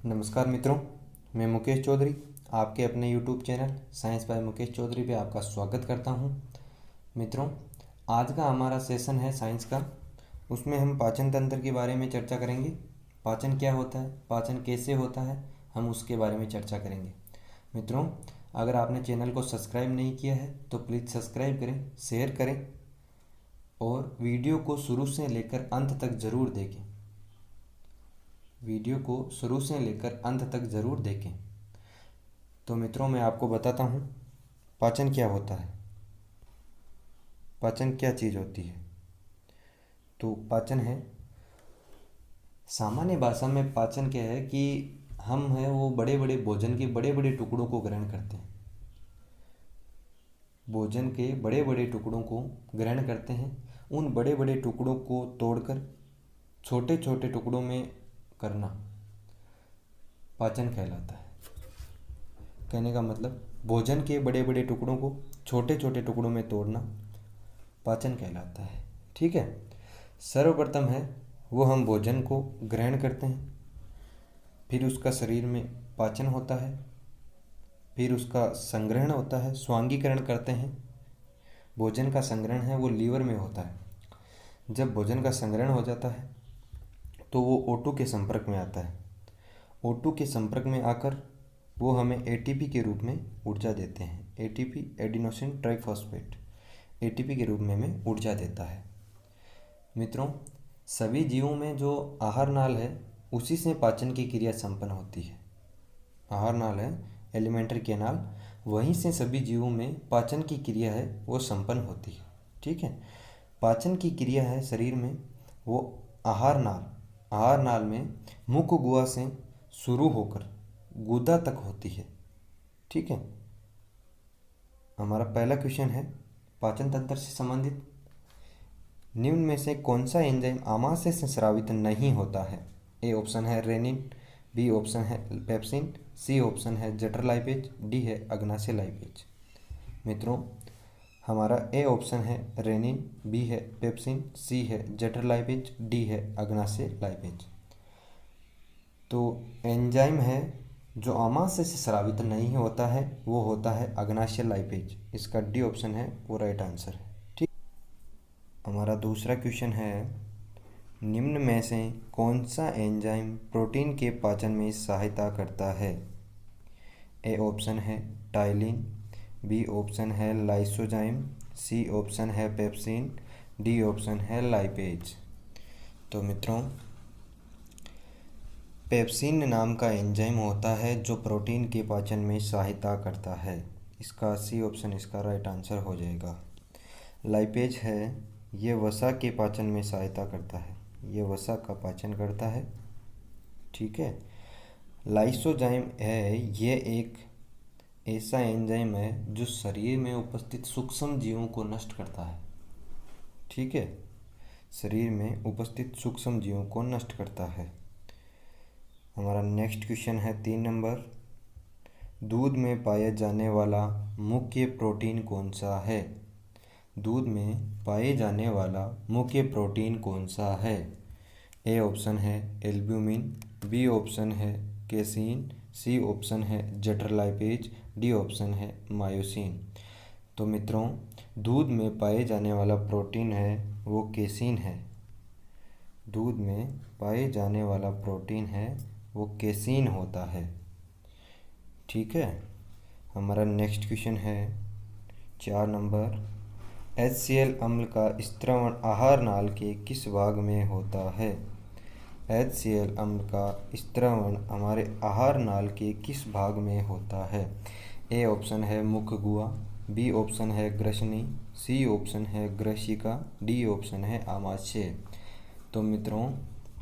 नमस्कार मित्रों, मैं मुकेश चौधरी आपके अपने YouTube channel science by Mukesh Chaudhary पे आपका स्वागत करता हूं। मित्रों, आज का हमारा सेशन है साइंस का। उसमें हम पाचन तंत्र के बारे में चर्चा करेंगे। पाचन क्या होता है, पाचन कैसे होता है, हम उसके बारे में चर्चा करेंगे। मित्रों, अगर आपने चैनल को सब्सक्राइब नहीं किया है तो प्लीज़ सब्सक्राइब करें, शेयर करें और वीडियो को शुरू से लेकर अंत तक ज़रूर देखें। वीडियो को शुरू से लेकर अंत तक ज़रूर देखें। तो मित्रों, मैं आपको बताता हूँ पाचन क्या होता है, पाचन क्या चीज़ होती है। तो पाचन है, सामान्य भाषा में पाचन क्या है कि हम हैं वो बड़े बड़े भोजन के बड़े बड़े टुकड़ों को ग्रहण करते हैं। भोजन के बड़े बड़े टुकड़ों को ग्रहण करते हैं। उन बड़े बड़े टुकड़ों को तोड़कर छोटे छोटे टुकड़ों में करना पाचन कहलाता है। कहने का मतलब, भोजन के बड़े बड़े टुकड़ों को छोटे छोटे टुकड़ों में तोड़ना पाचन कहलाता है। ठीक है। सर्वप्रथम है वो हम भोजन को ग्रहण करते हैं, फिर उसका शरीर में पाचन होता है, फिर उसका संग्रहण होता है, स्वांगीकरण करते हैं। भोजन का संग्रहण है वो लीवर में होता है। जब भोजन का संग्रहण हो जाता है तो वो O2 के संपर्क में आता है। O2 के संपर्क में आकर वो हमें ATP के रूप में ऊर्जा देते हैं। ATP, एडिनोसिन ट्राइफॉस्फेट, ATP के रूप में हमें ऊर्जा देता है। मित्रों, सभी जीवों में जो आहार नाल है उसी से पाचन की क्रिया संपन्न होती है। आहार नाल है, एलिमेंट्री कैनाल, वहीं से सभी जीवों में पाचन की क्रिया है वो संपन्न होती है। ठीक है। पाचन की क्रिया है शरीर में वो आहार नाल में मुख गुहा से शुरू होकर गुदा तक होती है। ठीक है। हमारा पहला क्वेश्चन है पाचन तंत्र से संबंधित, निम्न में से कौन सा एंजाइम आमाशय से स्रावित नहीं होता है। ए ऑप्शन है रेनिन, बी ऑप्शन है पेप्सिन, सी ऑप्शन है जठर लाइपेज, डी है अग्नाशय लाइपेज। मित्रों, हमारा ए ऑप्शन है रेनिन, बी है पेप्सिन, सी है जठर लाइपेज, डी है अग्नाशय लाइपेज। तो एंजाइम है जो आमाशय से स्रावित नहीं होता है वो होता है अग्नाशय लाइपेज। इसका डी ऑप्शन है वो राइट आंसर है। ठीक। हमारा दूसरा क्वेश्चन है, निम्न में से कौन सा एंजाइम प्रोटीन के पाचन में सहायता करता है। ए ऑप्शन है टाइलिन, बी ऑप्शन है लाइसोजाइम, सी ऑप्शन है पेप्सिन, डी ऑप्शन है लाइपेज। तो मित्रों, पेप्सिन नाम का एंजाइम होता है जो प्रोटीन के पाचन में सहायता करता है। इसका सी ऑप्शन इसका राइट आंसर हो जाएगा। लाइपेज है ये वसा के पाचन में सहायता करता है, ये वसा का पाचन करता है। ठीक है। लाइसोजाइम है ये एक ऐसा एंजाइम है जो शरीर में उपस्थित सूक्ष्म जीवों को नष्ट करता है। ठीक है। शरीर में उपस्थित सूक्ष्म जीवों को नष्ट करता है। हमारा नेक्स्ट क्वेश्चन है 3 नंबर, दूध में पाया जाने वाला मुख्य प्रोटीन कौन सा है। दूध में पाए जाने वाला मुख्य प्रोटीन कौन सा है। ए ऑप्शन है एल्ब्यूमिन, बी ऑप्शन है केसीन, सी ऑप्शन है जठर लाइपेज, डी ऑप्शन है मायोसिन। तो मित्रों, दूध में पाए जाने वाला प्रोटीन है वो केसीन है। दूध में पाए जाने वाला प्रोटीन है वो केसीन होता है। ठीक है। हमारा नेक्स्ट क्वेश्चन है 4 नंबर, HCl अम्ल का स्त्रवण आहार नाल के किस भाग में होता है। HCl अम्ल का स्त्रवण हमारे आहार नाल के किस भाग में होता है। ए ऑप्शन है मुख गुहा, बी ऑप्शन है ग्रसनी, सी ऑप्शन है ग्रसिका, डी ऑप्शन है आमाशय। तो मित्रों,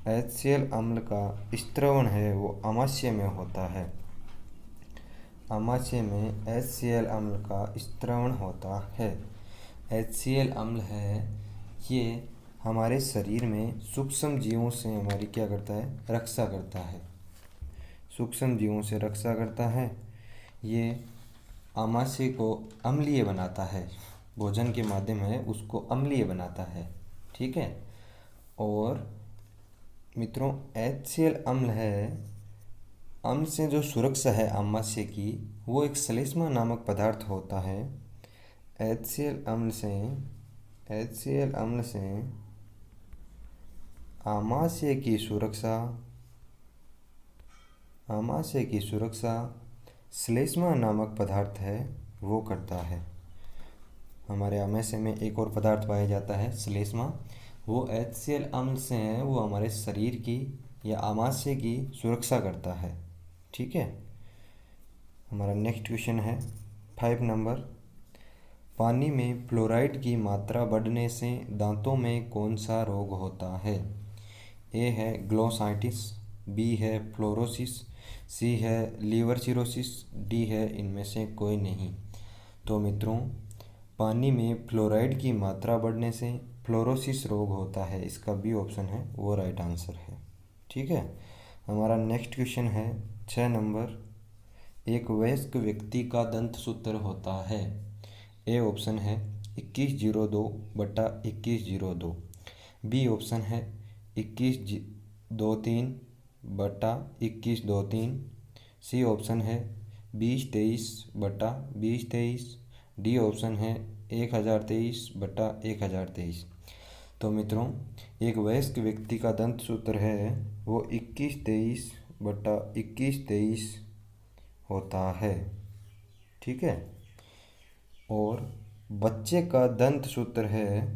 HCl अम्ल का स्त्रवण है वो आमाशय में होता है। आमाशय में HCl अम्ल का स्त्रवण होता है। HCl अम्ल है ये हमारे शरीर में सूक्ष्म जीवों से हमारी क्या करता है, रक्षा करता है। सूक्ष्म जीवों से रक्षा करता है। ये आमाशय को अम्लीय बनाता है, भोजन के माध्यम है उसको अम्लीय बनाता है। ठीक है। और मित्रों, HCl अम्ल है अम्ल से जो सुरक्षा है आमाशय की, वो एक श्लेष्मा नामक पदार्थ होता है। HCl अम्ल से आमाशय की सुरक्षा श्लेष्मा नामक पदार्थ है वो करता है। हमारे आमाशय में एक और पदार्थ पाया जाता है श्लेष्मा, वो HCl अम्ल से है, वो हमारे शरीर की या आमाशय की सुरक्षा करता है। ठीक है। हमारा नेक्स्ट क्वेश्चन है 5 नंबर। पानी में फ्लोराइड की मात्रा बढ़ने से दांतों में कौन सा रोग होता है? ए है ग्लोसाइटिस, बी है फ्लोरोसिस, सी है लीवर सिरोसिस, डी है इनमें से कोई नहीं। तो मित्रों, पानी में फ्लोराइड की मात्रा बढ़ने से फ्लोरोसिस रोग होता है, इसका बी ऑप्शन है वो राइट आंसर है। ठीक है। हमारा नेक्स्ट क्वेश्चन है 6 नंबर। एक वयस्क व्यक्ति का दंत सूत्र होता है। ए ऑप्शन है 2102/2102, बी ऑप्शन है 2123/2123, सी ऑप्शन है 2023/2023, डी ऑप्शन है 1023/1023। तो मित्रों, एक वयस्क व्यक्ति का दंत सूत्र है वो 2123/2123 होता है। ठीक है। और बच्चे का दंत सूत्र है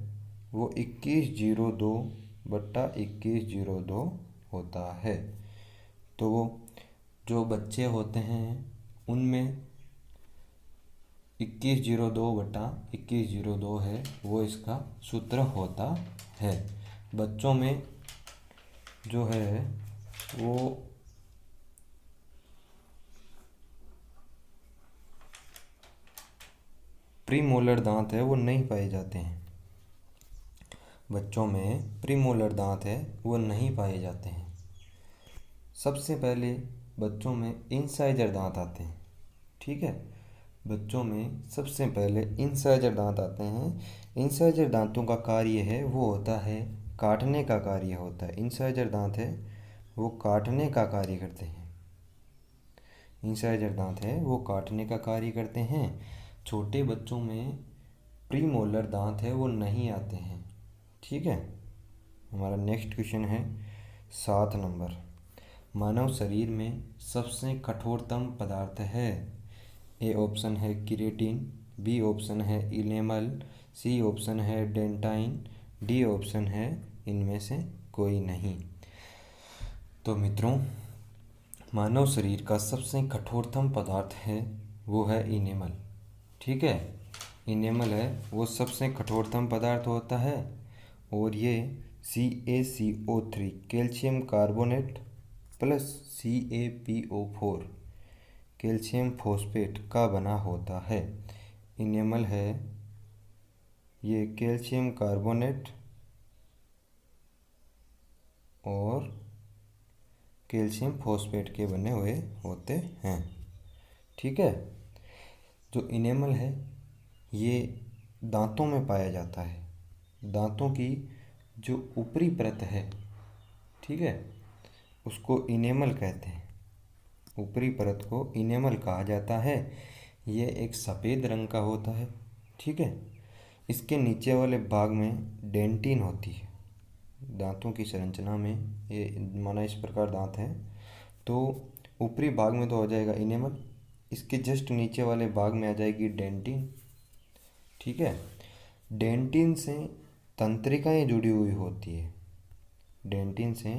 वो 2102/2102 होता है। तो वो जो बच्चे होते हैं उनमें 2102/2102 है वो इसका सूत्र होता है। बच्चों में जो है वो प्रीमोलर दांत है वो नहीं पाए जाते हैं। बच्चों में प्रीमोलर दांत है वो नहीं पाए जाते हैं। सबसे पहले बच्चों में इंसाइजर दांत आते हैं। ठीक है। बच्चों में सबसे पहले इंसाइजर दांत आते हैं। इंसाइजर दांतों का कार्य है वो होता है काटने का कार्य होता है। इंसाइजर दांत है वो काटने का कार्य करते हैं। इंसाइजर दांत है वो काटने का कार्य करते हैं। छोटे बच्चों में प्रीमोलर दांत है वो नहीं आते हैं। ठीक है। हमारा नेक्स्ट क्वेश्चन है 7 नंबर। मानव शरीर में सबसे कठोरतम पदार्थ है। ए ऑप्शन है किरेटिन, बी ऑप्शन है इनेमल, सी ऑप्शन है डेंटाइन, डी ऑप्शन है इनमें से कोई नहीं। तो मित्रों, मानव शरीर का सबसे कठोरतम पदार्थ है वो है इनेमल। ठीक है। इनेमल है वो सबसे कठोरतम पदार्थ होता है और ये CaCO3 calcium carbonate plus CaPO4 calcium phosphate का बना होता है। इनेमल है ये कैल्शियम कार्बोनेट और कैल्शियम फॉस्फेट के बने हुए होते हैं। ठीक है। जो इनेमल है ये दांतों में पाया जाता है। दांतों की जो ऊपरी परत है, ठीक है, उसको इनेमल कहते हैं। ऊपरी परत को इनेमल कहा जाता है। ये एक सफ़ेद रंग का होता है। ठीक है। इसके नीचे वाले भाग में डेंटिन होती है। दांतों की संरचना में ये माना इस प्रकार दांत है तो ऊपरी भाग में तो हो जाएगा इनेमल, इसके जस्ट नीचे वाले भाग में आ जाएगी डेंटिन। ठीक है। डेंटिन से तंत्रिकाएं जुड़ी हुई होती है। डेंटिन से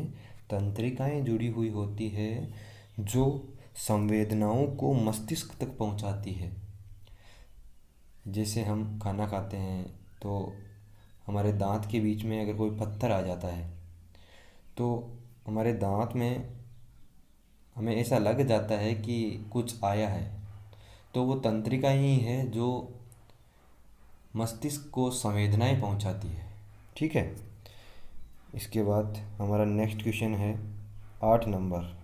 तंत्रिकाएं जुड़ी हुई होती है जो संवेदनाओं को मस्तिष्क तक पहुंचाती है। जैसे हम खाना खाते हैं तो हमारे दांत के बीच में अगर कोई पत्थर आ जाता है तो हमारे दांत में हमें ऐसा लग जाता है कि कुछ आया है, तो वो तंत्रिका ही है जो मस्तिष्क को संवेदनाएं पहुंचाती है। ठीक है। इसके बाद हमारा नेक्स्ट क्वेश्चन है 8 नंबर।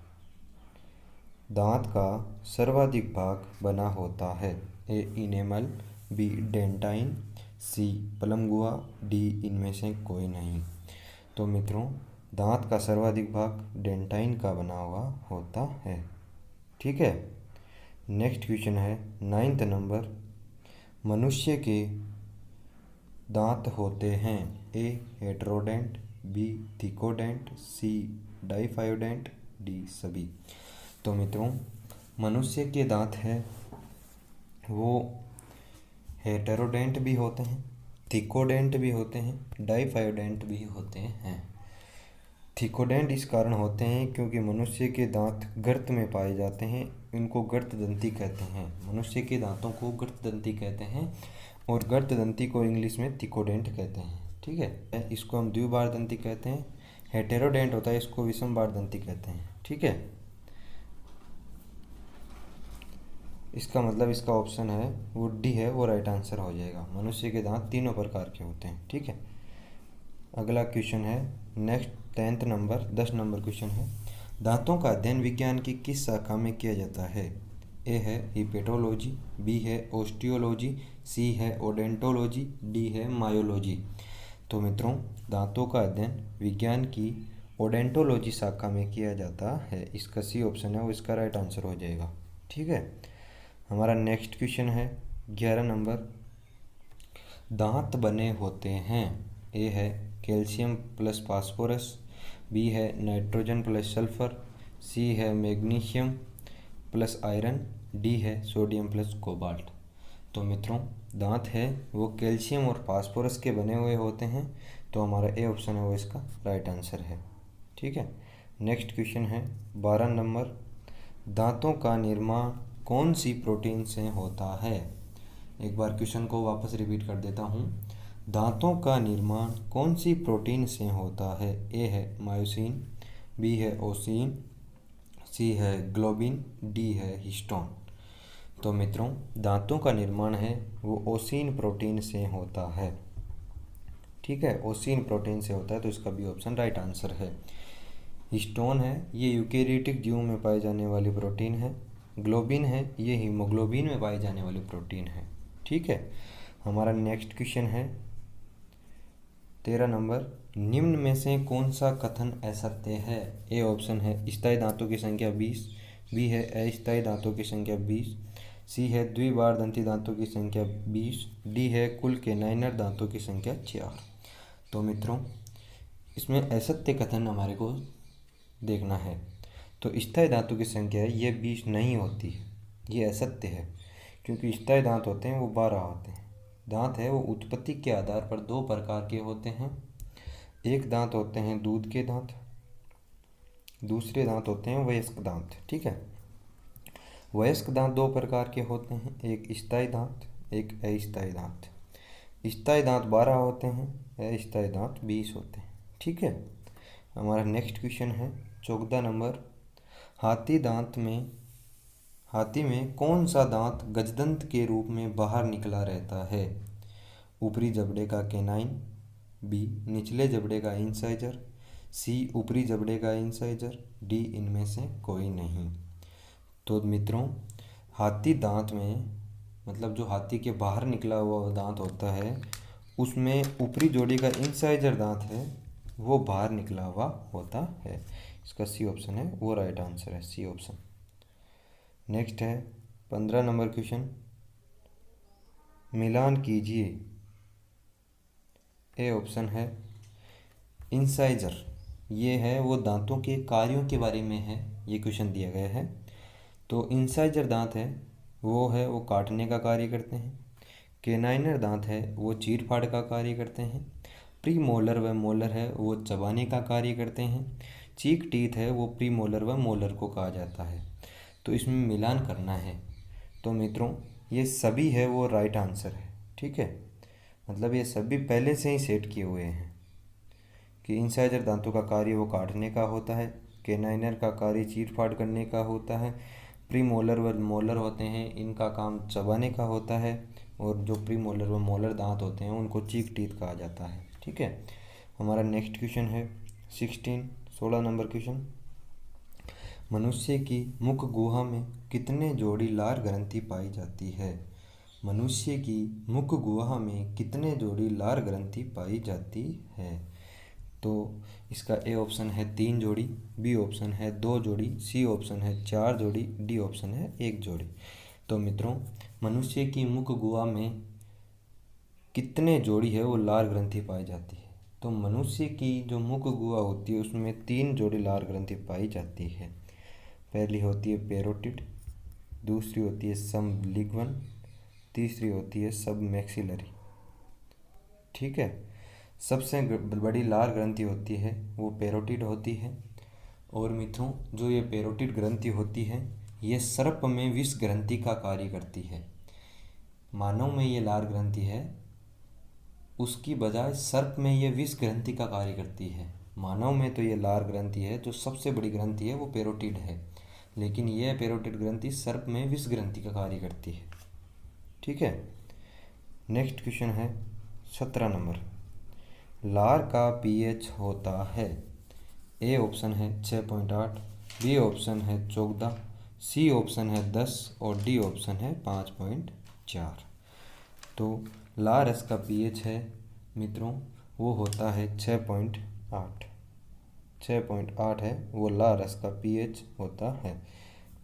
दांत का सर्वाधिक भाग बना होता है। ए इनेमल, बी डेंटाइन, सी पलमगुआ, डी इनमें से कोई नहीं। तो मित्रों, दांत का सर्वाधिक भाग डेंटाइन का बना हुआ होता है। ठीक है। नेक्स्ट क्वेश्चन है 9th नंबर। मनुष्य के दांत होते हैं ए हेटेरोडेंट, बी थिकोडेंट, सी डाइफायोडेंट, डी सभी। तो मित्रों मनुष्य के दांत हैं वो हेटेरोडेंट भी होते हैं, थिकोडेंट भी होते हैं, डाइफायोडेंट भी होते हैं। थिकोडेंट इस कारण होते हैं क्योंकि मनुष्य के दांत गर्त में पाए जाते हैं, इनको गर्त दंती कहते हैं। मनुष्य के दांतों को गर्त दंती कहते हैं और गर्त दंती को इंग्लिश में थिकोडेंट कहते हैं। ठीक है, इसको हम द्विबार दंती कहते हैं। हेटेरोडेंट होता है, इसको विषम बार दंती कहते हैं। ठीक है, इसका मतलब इसका ऑप्शन है वो डी है, वो राइट आंसर हो जाएगा। मनुष्य के दांत तीनों प्रकार के होते हैं। ठीक है, अगला क्वेश्चन है next 10th number, 10 number question है। दांतों का अध्ययन विज्ञान की किस शाखा में किया जाता है? ए है हिपेटोलॉजी, बी है ओस्टियोलॉजी, सी है ओडेंटोलॉजी, डी है मायोलॉजी। तो मित्रों दांतों का अध्ययन विज्ञान की ओडेंटोलॉजी शाखा में किया जाता है। इसका सी ऑप्शन है वो इसका राइट आंसर हो जाएगा। ठीक है, हमारा नेक्स्ट क्वेश्चन है 11 नंबर। दांत बने होते हैं ए है कैल्शियम प्लस फास्फोरस, बी है नाइट्रोजन प्लस सल्फर, सी है मैग्नीशियम प्लस आयरन, डी है सोडियम प्लस कोबाल्ट। तो मित्रों दांत है वो कैल्शियम और फास्फोरस के बने हुए होते हैं, तो हमारा ए ऑप्शन है वो इसका राइट आंसर है। ठीक है, नेक्स्ट क्वेश्चन है 12 नंबर। दांतों का निर्माण कौन सी प्रोटीन से होता है? एक बार क्वेश्चन को वापस रिपीट कर देता हूँ। दांतों का निर्माण कौन सी प्रोटीन से होता है? ए है मायोसिन, बी है ओसिन, सी है ग्लोबिन, डी है हिस्टोन। तो मित्रों दांतों का निर्माण है वो ओसिन प्रोटीन से होता है। ठीक है, ओसिन प्रोटीन से होता है, तो इसका भी ऑप्शन राइट आंसर है। हिस्टोन है ये यूकेरियोटिक जीवों में पाई जाने वाली प्रोटीन है। ग्लोबिन है ये हीमोग्लोबिन में पाई जाने वाली प्रोटीन है। ठीक है, हमारा नेक्स्ट क्वेश्चन है 13 नंबर। निम्न में से कौन सा कथन असत्य है? ए ऑप्शन है स्थायी दांतों की संख्या 20, बी है अस्थायी दांतों की संख्या 20, सी है द्विबार दंती दांतों की संख्या 20, डी है कुल केनाइनर दांतों की संख्या 4। तो मित्रों इसमें असत्य कथन हमारे को देखना है। तो स्थायी दांतों की संख्या है ये 20 नहीं होती है, ये असत्य है, क्योंकि स्थायी दांत होते हैं वो 12 होते हैं। दांत है वो उत्पत्ति के आधार पर दो प्रकार के होते हैं। एक दांत होते हैं दूध के दांत, दूसरे दांत होते हैं वयस्क दांत। ठीक है, वयस्क दांत दो प्रकार के होते हैं, एक स्थायी दांत, एक अस्थायी दांत। स्थायी दांत 12 होते हैं, अस्थायी दांत 20 होते हैं। ठीक है, हमारा नेक्स्ट क्वेश्चन है 14 नंबर। हाथी में कौन सा दांत गजदंत के रूप में बाहर निकला रहता है? ऊपरी जबड़े का केनाइन, बी निचले जबड़े का इंसाइजर, सी ऊपरी जबड़े का इंसाइजर, डी इनमें से कोई नहीं। तो मित्रों हाथी दांत में मतलब जो हाथी के बाहर निकला हुआ दांत होता है उसमें ऊपरी जोड़ी का इंसाइजर दांत है वो बाहर निकला हुआ होता है। इसका सी ऑप्शन है वो राइट आंसर है, सी ऑप्शन। नेक्स्ट है 15 नंबर क्वेश्चन। मिलान कीजिए। ए ऑप्शन है इंसाइजर, ये है वो दांतों के कार्यों के बारे में है, ये क्वेश्चन दिया गया है। तो इंसाइजर दांत है वो काटने का कार्य करते हैं। केनाइनर दांत है वो चीर फाड़ का कार्य करते हैं। प्री मोलर व मोलर है वो चबाने का कार्य करते हैं। चीक टीथ है वो प्री मोलर व मोलर को कहा जाता है। तो इसमें मिलान करना है। तो मित्रों ये सभी है वो राइट आंसर है। ठीक है, मतलब ये सभी पहले से ही सेट किए हुए हैं कि इंसाइजर दांतों का कार्य वो काटने का होता है, केनाइनर का कार्य चीर फाड़ करने का होता है, प्री मोलर व मोलर होते हैं इनका काम चबाने का होता है, और जो प्री मोलर व मोलर दांत होते हैं उनको चीक टीथ कहा जाता है। ठीक है, हमारा नेक्स्ट क्वेश्चन है 16 नंबर क्वेश्चन। मनुष्य की मुख गुहा में कितने जोड़ी लार ग्रंथि पाई जाती है? मनुष्य की मुख गुहा में कितने जोड़ी लार ग्रंथि पाई जाती है? तो इसका ए ऑप्शन है 3 जोड़ी, बी ऑप्शन है 2 जोड़ी, सी ऑप्शन है 4 जोड़ी, डी ऑप्शन है 1 जोड़ी। तो मित्रों, मनुष्य की मुख गुहा में कितने जोड़ी है वो लार ग्रंथि पाई जाती है? तो मनुष्य की जो मुख गुहा होती है उसमें 3 जोड़ी लार ग्रंथि पाई जाती है। पहली होती है पेरोटिड, दूसरी होती है सबलिंगवन, तीसरी होती है सब मैक्सिलरी। ठीक है, सबसे बड़ी लार ग्रंथि होती है वो पेरोटिड होती है। और मित्रों, जो ये पेरोटिड ग्रंथि होती है ये सर्प में विष ग्रंथि का कार्य करती है। मानव में ये लार ग्रंथि है, उसकी बजाय सर्प में ये विष ग्रंथि का कार्य करती है। मानव में तो ये लार ग्रंथि है, जो सबसे बड़ी ग्रंथि है वो पेरोटिड है, लेकिन यह पेरोटिड ग्रंथि सर्प में विष ग्रंथि का कार्य करती है। ठीक है, नेक्स्ट क्वेश्चन है 17 नंबर। लार का पीएच होता है, ए ऑप्शन है 6.8, बी ऑप्शन है 14, सी ऑप्शन है 10 और डी ऑप्शन है 5.4। तो लार रस का पीएच है मित्रों वो होता है 6.8। 6.8 है वो लार रस का पीएच होता है।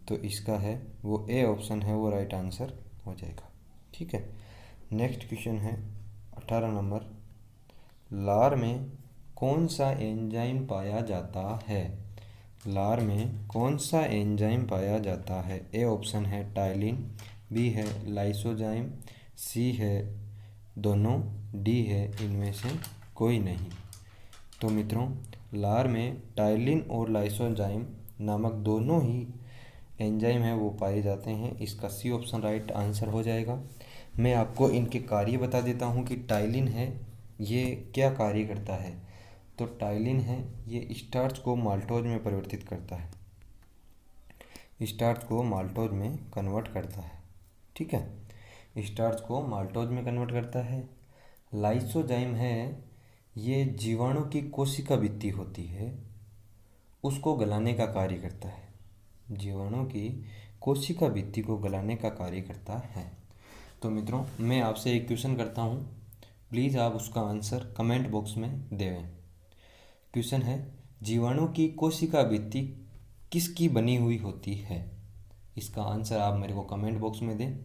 तो इसका है वो ए ऑप्शन है वो राइट आंसर हो जाएगा। ठीक है, नेक्स्ट क्वेश्चन है 18 नंबर। लार में कौन सा एंजाइम पाया जाता है? लार में कौन सा एंजाइम पाया जाता है? ए ऑप्शन है टाइलिन, बी है लाइसोजाइम, सी है दोनों, डी है इनमें से कोई नहीं। तो मित्रों, लार में टाइलिन और लाइसोजाइम नामक दोनों ही एंजाइम है वो पाए जाते हैं। इसका सी ऑप्शन राइट आंसर हो जाएगा। मैं आपको इनके कार्य बता देता हूँ कि टाइलिन है ये क्या कार्य करता है। तो टाइलिन है ये स्टार्च को माल्टोज में परिवर्तित करता है, स्टार्च को माल्टोज में कन्वर्ट करता है। ठीक है, स्टार्च को माल्टोज में कन्वर्ट करता है। लाइसोजाइम है ये जीवाणु की कोशिका भित्ति होती है उसको गलाने का कार्य करता है, जीवाणु की कोशिका भित्ति को गलाने का कार्य करता है। तो मित्रों, मैं आपसे एक क्वेश्चन करता हूँ, प्लीज़ आप उसका आंसर कमेंट बॉक्स में देवें। क्वेश्चन है, जीवाणु की कोशिका भित्ति किसकी बनी हुई होती है? इसका आंसर आप मेरे को कमेंट बॉक्स में दें।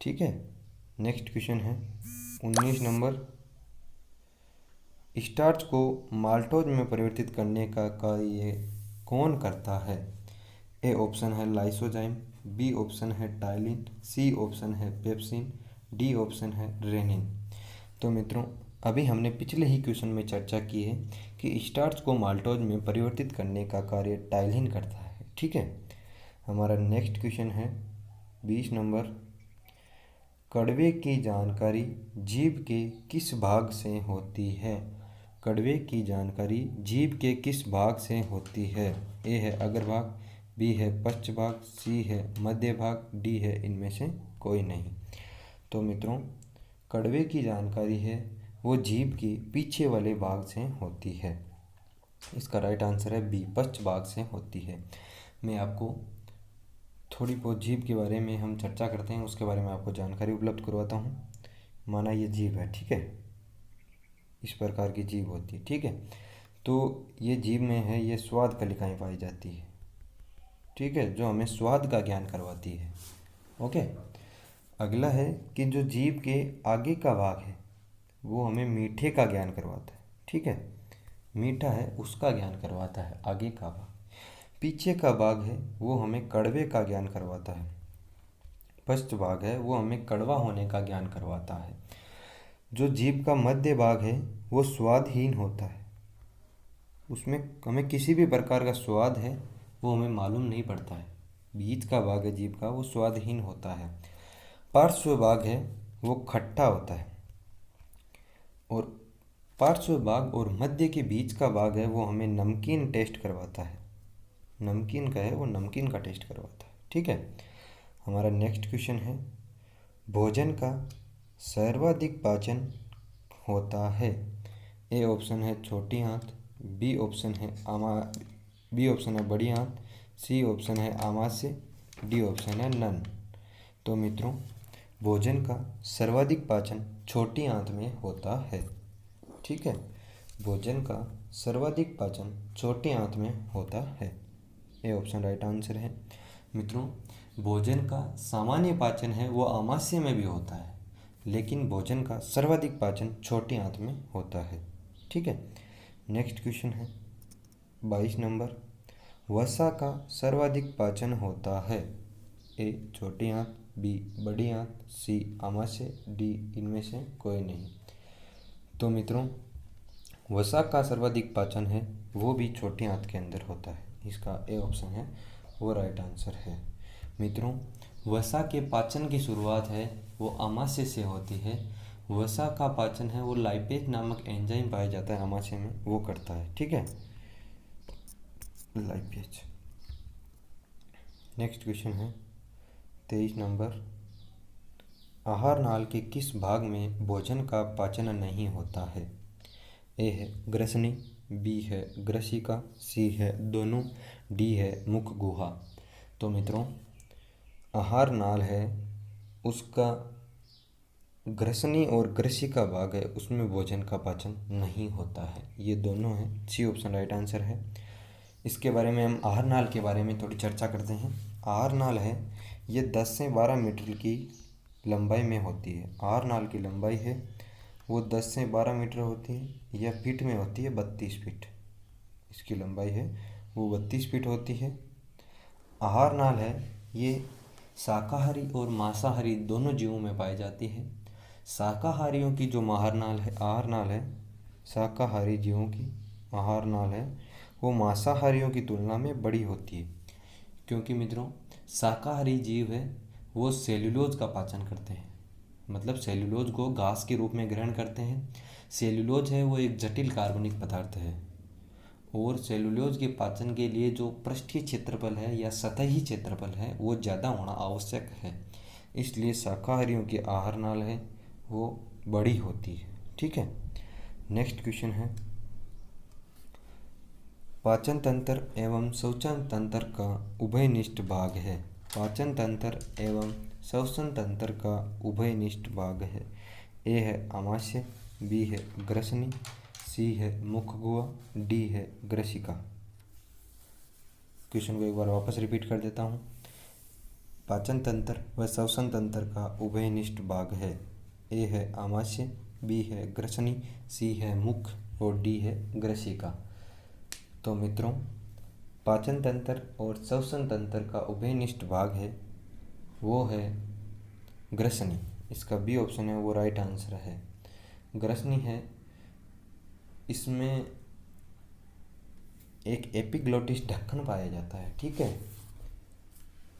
ठीक है, नेक्स्ट क्वेश्चन है 19 नंबर। स्टार्च को माल्टोज में परिवर्तित करने का कार्य कौन करता है? ए ऑप्शन है लाइसोजाइम, बी ऑप्शन है टाइलिन, सी ऑप्शन है पेप्सिन, डी ऑप्शन है रेनिन। तो मित्रों, अभी हमने पिछले ही क्वेश्चन में चर्चा की है कि स्टार्च को माल्टोज में परिवर्तित करने का कार्य टाइलिन करता है। ठीक है, हमारा नेक्स्ट क्वेश्चन है 20 नंबर। कड़वे की जानकारी जीभ के किस भाग से होती है? कड़वे की जानकारी जीभ के किस भाग से होती है? ए है अग्रभाग, बी है पश्च भाग, सी है मध्य भाग, डी है इनमें से कोई नहीं। तो मित्रों, कड़वे की जानकारी है वो जीभ के पीछे वाले भाग से होती है। इसका राइट आंसर है बी, पश्च भाग से होती है। मैं आपको थोड़ी बहुत जीभ के बारे में हम चर्चा करते हैं, उसके बारे में आपको जानकारी उपलब्ध करवाता हूँ। माना ये जीभ है, ठीक है, इस प्रकार की जीभ होती है। ठीक है, तो ये जीभ में है ये स्वाद कलिकाएँ पाई जाती है। ठीक है, जो हमें स्वाद का ज्ञान करवाती है। ओके, अगला है कि जो जीभ के आगे का भाग है वो हमें मीठे का ज्ञान करवाता है। ठीक है, मीठा है उसका ज्ञान करवाता है आगे का भाग। पीछे का भाग है वो हमें कड़वे का ज्ञान करवाता है। पश्च भाग है वो हमें कड़वा होने का ज्ञान करवाता है। जो जीभ का मध्य भाग है वो स्वादहीन होता है, उसमें हमें किसी भी प्रकार का स्वाद है वो हमें मालूम नहीं पड़ता है। बीच का भाग है जीभ का वो स्वादहीन होता है। पार्श्व भाग है वो खट्टा होता है, और पार्श्व भाग और मध्य के बीच का भाग है वो हमें नमकीन टेस्ट करवाता है। नमकीन का है वो नमकीन का टेस्ट करवाता है। ठीक है, हमारा नेक्स्ट क्वेश्चन है, भोजन का सर्वाधिक पाचन होता है? ए ऑप्शन है छोटी आंत, बी ऑप्शन है बड़ी आंत, सी ऑप्शन है आमाशय, डी ऑप्शन है नन। तो मित्रों, भोजन का सर्वाधिक पाचन छोटी आंत में होता है। ठीक है, भोजन का सर्वाधिक पाचन छोटी आंत में होता है। ये ऑप्शन राइट आंसर है। मित्रों, भोजन का सामान्य पाचन है वो आमाशय में भी होता है, लेकिन भोजन का सर्वाधिक पाचन छोटी आंत में होता है। ठीक है, नेक्स्ट क्वेश्चन है 22 नंबर। वसा का सर्वाधिक पाचन होता है। ए छोटी आंत, बी बड़ी आंत, सी आमाशय, डी इनमें से कोई नहीं। तो मित्रों, वसा का सर्वाधिक पाचन है वो भी छोटी आंत के अंदर होता है। इसका ए ऑप्शन है वो राइट आंसर है। मित्रों, वसा के पाचन की शुरुआत है वो आमाशय से होती है। वसा का पाचन है वो लाइपेज नामक एंजाइम पाया जाता है आमाशय में, वो करता है। ठीक है, लाइपेज। नेक्स्ट क्वेश्चन है 23 नंबर। आहार नाल के किस भाग में भोजन का पाचन नहीं होता है। ए है ग्रसनी, बी है ग्रसिका, सी है दोनों, डी है मुख गुहा। तो मित्रों, आहार नाल है उसका ग्रसनी और ग्रसिका भाग है उसमें भोजन का पाचन नहीं होता है। ये दोनों हैं, सी ऑप्शन राइट आंसर है। इसके बारे में हम आहार नाल के बारे में थोड़ी चर्चा करते हैं। आहार नाल है ये 10 से 12 मीटर की लंबाई में होती है। आहार नाल की लंबाई है वो 10 से 12 मीटर होती है, या फीट में होती है 32 फीट। इसकी लंबाई है वो 32 फीट होती है। आहार नाल है ये शाकाहारी और मांसाहारी दोनों जीवों में पाई जाती है। शाकाहारियों की जो आहार नाल है, शाकाहारी जीवों की आहार नाल है वो मांसाहारियों की तुलना में बड़ी होती है, क्योंकि मित्रों शाकाहारी जीव है वो सेल्यूलोज का पाचन करते हैं, मतलब सेल्यूलोज को घास के रूप में ग्रहण करते हैं। सेल्यूलोज है वो एक जटिल कार्बनिक पदार्थ है, और सेल्यूलोज के पाचन के लिए जो पृष्ठीय क्षेत्रफल है या सतही क्षेत्रफल है वो ज़्यादा होना आवश्यक है। इसलिए शाकाहारियों की आहार नाल है वो बड़ी होती है। ठीक है, नेक्स्ट क्वेश्चन है पाचन तंत्र एवं श्वसन तंत्र का उभयनिष्ठ भाग है। पाचन तंत्र एवं श्वसन तंत्र का उभयनिष्ठ भाग है। ए है आमाशय, बी है ग्रसनी, सी है मुख गुहा, डी है ग्रसिका। क्वेश्चन को एक बार वापस रिपीट कर देता हूँ। पाचन तंत्र व श्वसन तंत्र का उभयनिष्ठ भाग है। ए है आमाशय, बी है ग्रसनी, सी है मुख और डी है ग्रसिका। तो मित्रों, पाचन तंत्र और श्वसन तंत्र का उभयनिष्ठ भाग है वो है ग्रसनी। इसका बी ऑप्शन है वो राइट आंसर है। ग्रसनी है, इसमें एक एपिग्लोटिस ढक्कन पाया जाता है। ठीक है,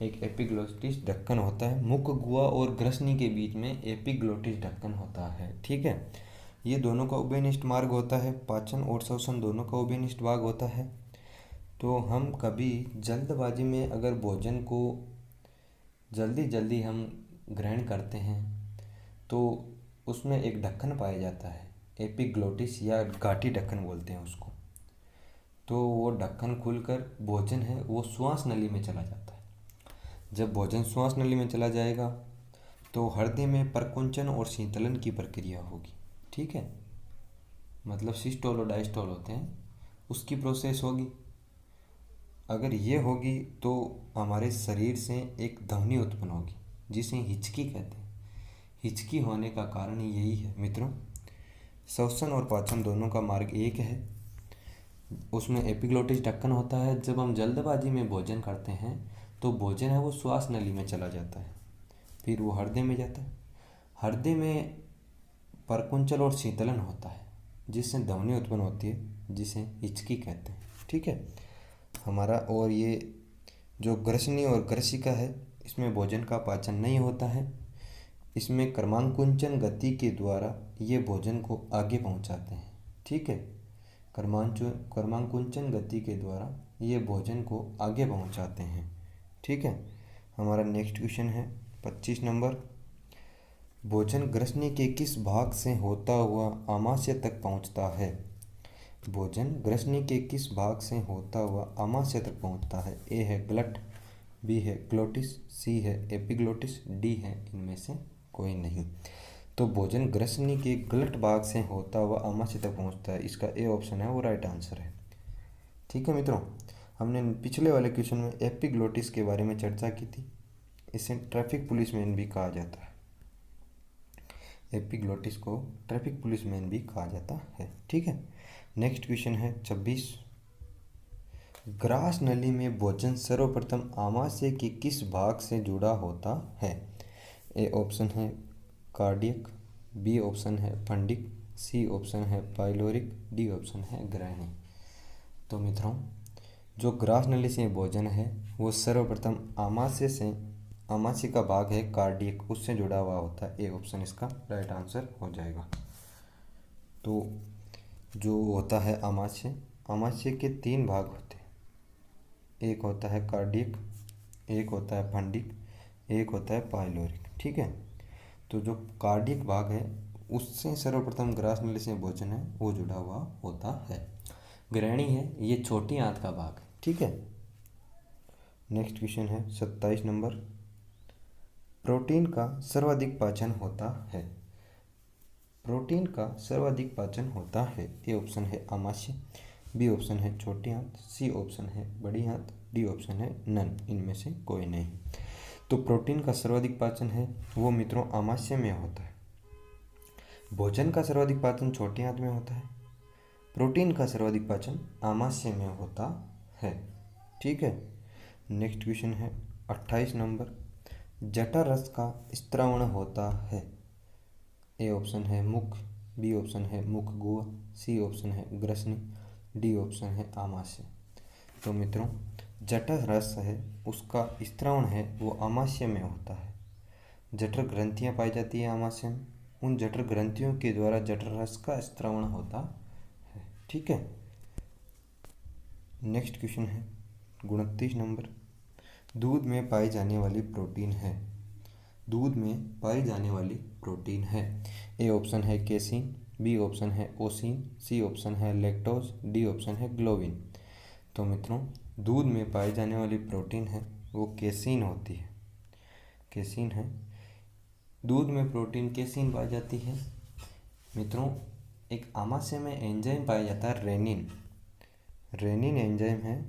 एक एपिग्लोटिस ढक्कन होता है। मुख गुहा और ग्रसनी के बीच में एपिग्लोटिस ढक्कन होता है। ठीक है, ये दोनों का उभयनिष्ठ मार्ग होता है। पाचन और श्वसन दोनों का उभयनिष्ठ भाग होता है। तो हम कभी जल्दबाजी में अगर भोजन को जल्दी जल्दी हम ग्रहण करते हैं तो उसमें एक ढक्कन पाया जाता है, एपिग्लोटिस या घाटी ढक्कन बोलते हैं उसको। तो वो ढक्कन खुलकर भोजन है वो श्वास नली में चला जाता है। जब भोजन श्वास नली में चला जाएगा तो हृदय में प्रकुंचन और शीतलन की प्रक्रिया होगी। ठीक है, मतलब सिस्टोल और डायस्टोल होते हैं, उसकी प्रोसेस होगी। अगर ये होगी तो हमारे शरीर से एक ध्वनि उत्पन्न होगी जिसे हिचकी कहते हैं। हिचकी होने का कारण यही है मित्रों। श्वसन और पाचन दोनों का मार्ग एक है, उसमें एपिग्लोटिस ढक्कन होता है। जब हम जल्दबाजी में भोजन करते हैं तो भोजन है वो श्वास नली में चला जाता है, फिर वो हृदय में जाता है। हृदय में परकुंचल और शीतलन होता है जिससे ध्वनि उत्पन्न होती है जिसे हिचकी कहते हैं। ठीक है हमारा, और ये जो ग्रसनी और ग्रसिका है इसमें भोजन का पाचन नहीं होता है। इसमें क्रमांकुंचन गति के द्वारा ये भोजन को आगे पहुंचाते हैं। ठीक है, क्रमांकुंचन गति के द्वारा ये भोजन को आगे पहुंचाते हैं। ठीक है, हमारा नेक्स्ट क्वेश्चन है 25 नंबर। भोजन ग्रसनी के किस भाग से होता हुआ आमाशय तक पहुंचता है। भोजन ग्रसनी के किस भाग से होता हुआ आमाशय तक पहुंचता है। ए है ग्लट, बी है ग्लोटिस, सी है एपिग्लोटिस, डी है इनमें से कोई नहीं। तो भोजन ग्रसनी के गलत भाग से होता हुआ आमाशय तक पहुंचता है। इसका ए ऑप्शन है वो राइट आंसर है। ठीक है मित्रों, हमने पिछले वाले क्वेश्चन में एपिग्लोटिस के बारे में चर्चा की थी। इसे ट्रैफिक पुलिसमैन भी कहा जाता है। एपिग्लोटिस को ट्रैफिक पुलिसमैन भी कहा जाता है। ठीक है, नेक्स्ट क्वेश्चन है 26। ग्रास नली में भोजन सर्वप्रथम आमाशय के किस भाग से जुड़ा होता है? ए ऑप्शन है कार्डियक, बी ऑप्शन है फंडिक, सी ऑप्शन है पाइलोरिक, डी ऑप्शन है ग्रहणी। तो मित्रों, जो ग्रास नली से भोजन है वो सर्वप्रथम आमाशय का भाग है कार्डियक, उससे जुड़ा हुआ होता है। ए ऑप्शन इसका राइट आंसर हो जाएगा। तो जो होता है आमाशय के 3 भाग होते हैं। एक होता है कार्डियक, एक होता है फंडिक, एक होता है पाइलोरिक। ठीक है, तो जो कार्डियक भाग है उससे सर्वप्रथम ग्रास नली से भोजन है वो जुड़ा हुआ होता है। ग्रहणी है ये छोटी आंत का भाग है। ठीक है, नेक्स्ट क्वेश्चन है 27 नंबर। प्रोटीन का सर्वाधिक पाचन होता है। प्रोटीन का सर्वाधिक पाचन होता है। ए ऑप्शन है आमाशय, बी ऑप्शन है छोटी आंत, सी ऑप्शन है बड़ी आंत, डी ऑप्शन है नन, इनमें से कोई नहीं। तो प्रोटीन का सर्वाधिक पाचन है वो मित्रों आमाशय में होता है। भोजन का सर्वाधिक पाचन छोटी आंत में होता है। प्रोटीन का सर्वाधिक पाचन आमाशय में होता है। ठीक है, नेक्स्ट क्वेश्चन है 28 नंबर। जठररस का स्त्रावण होता है। ए ऑप्शन है मुख, बी ऑप्शन है मुख गुहा, सी ऑप्शन है ग्रसनी, डी ऑप्शन है आमाशय। तो मित्रों, जठररस है उसका स्त्रावण है वो आमाशय में होता है। जठर ग्रंथियाँ पाई जाती है आमाशय में, उन जठर ग्रंथियों के द्वारा जठररस का स्त्रावण होता है। ठीक है, नेक्स्ट क्वेश्चन है 29 नंबर। दूध में पाई जाने वाली प्रोटीन है। दूध में पाई जाने वाली प्रोटीन है। ए ऑप्शन है केसिन, बी ऑप्शन है ओसिन, सी ऑप्शन है लैक्टोज, डी ऑप्शन है ग्लोबिन। तो मित्रों, दूध में पाई जाने वाली प्रोटीन है वो केसिन होती है। केसिन है, दूध में प्रोटीन केसिन पाई जाती है। मित्रों, एक आमाशय में एंजाइम पाया जाता है रेनिन। रेनिन एंजाइम है,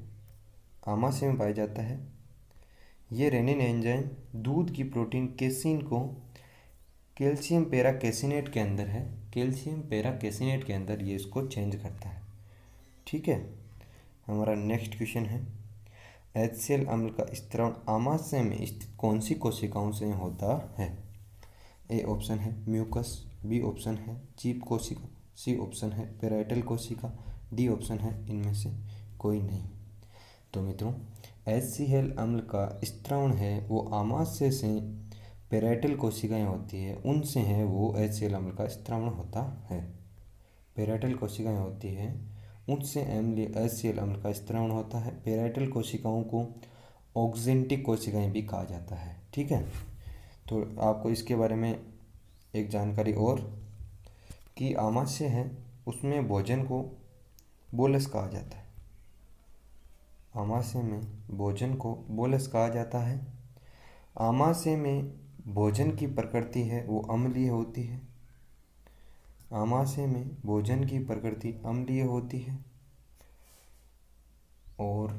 आमाशय में पाया जाता है। ये रेनिन एंजाइम दूध की प्रोटीन केसिन को कैल्शियम पेराकेसिनेट के अंदर है, कैल्शियम पेराकेसिनेट के अंदर ये इसको चेंज करता है। ठीक है, हमारा नेक्स्ट क्वेश्चन है HCl अम्ल का स्त्रावण आमाशय में स्थित कौन सी कोशिकाओं से होता है? ए ऑप्शन है म्यूकस, बी ऑप्शन है चीप कोशिका, सी ऑप्शन है पेराइटल कोशिका, डी ऑप्शन है इनमें से कोई नहीं। तो मित्रों, HCl अम्ल का स्त्रावण है वो आमाशय से पेराइटल कोशिकाएं होती है उनसे है वो HCl अम्ल का स्त्रावण होता है। पेराइटल कोशिकाएं होती है उनसे HCl अम्ल का स्त्रावण होता है। पेराइटल कोशिकाओं को ऑक्जेंटिक कोशिकाएं भी कहा जाता है। ठीक है, तो आपको इसके बारे में एक जानकारी और कि आमाशय है उसमें भोजन को बोलस कहा जाता है। आमाशय में भोजन को बोलस कहा जाता है। आमाशय में भोजन की प्रकृति है वो अम्लीय होती है। आमाशय में भोजन की प्रकृति अम्लीय होती है और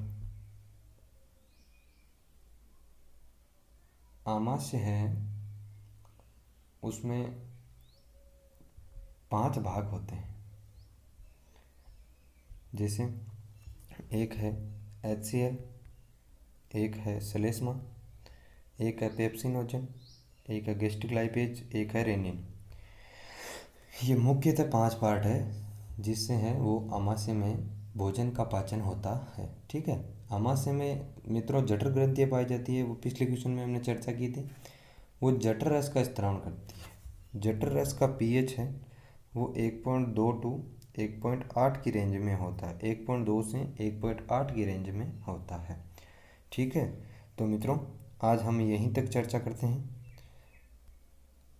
आमाशय है उसमें 5 भाग होते हैं। जैसे एक है HCl, एक है श्लेष्मा, एक है पेप्सिनोजन, एक है गैस्ट्रिक लाइपेज, एक है रेनिन। ये मुख्यतः 5 पार्ट है जिससे है वो आमाशय में भोजन का पाचन होता है। ठीक है, आमाशय में मित्रों जठर ग्रंथियाँ पाई जाती है, वो पिछले क्वेश्चन में हमने चर्चा की थी। वो जठर रस का स्त्रावण करती है। जठर रस का pH है वो 1.2 टू 1.8 की रेंज में होता है। 1.2 से 1.8 की रेंज में होता है। ठीक है, तो मित्रों आज हम यहीं तक चर्चा करते हैं।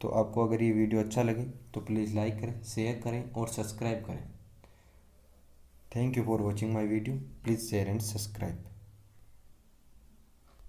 तो आपको अगर ये वीडियो अच्छा लगे तो प्लीज़ लाइक करें, शेयर करें और सब्सक्राइब करें। Thank you for watching my video. Please share and subscribe.